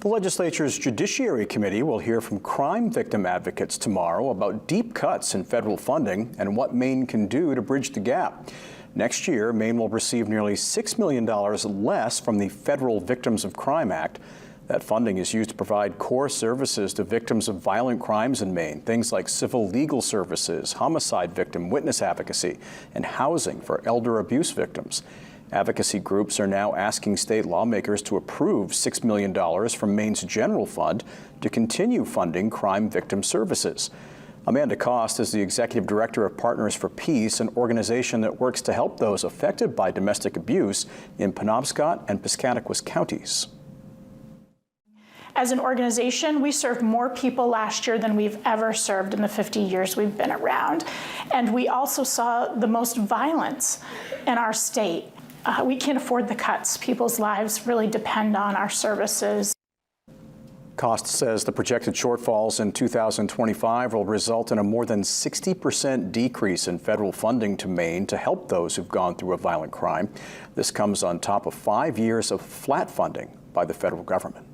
The legislature's Judiciary Committee will hear from crime victim advocates tomorrow about deep cuts in federal funding and what Maine can do to bridge the gap. Next year, Maine will receive nearly $6 million less from the Federal Victims of Crime Act. That funding is used to provide core services to victims of violent crimes in Maine, things like civil legal services, homicide victim witness advocacy, and housing for elder abuse victims. Advocacy groups are now asking state lawmakers to approve $6 million from Maine's general fund to continue funding crime victim services. Amanda Cost is the executive director of Partners for Peace, an organization that works to help those affected by domestic abuse in Penobscot and Piscataquis counties. As an organization, we served more people last year than we've ever served in the 50 years we've been around. And we also saw the most violence in our state. We can't afford the cuts. People's lives really depend on our services. Cost says the projected shortfalls in 2025 will result in a more than 60% decrease in federal funding to Maine to help those who've gone through a violent crime. This comes on top of 5 years of flat funding by the federal government.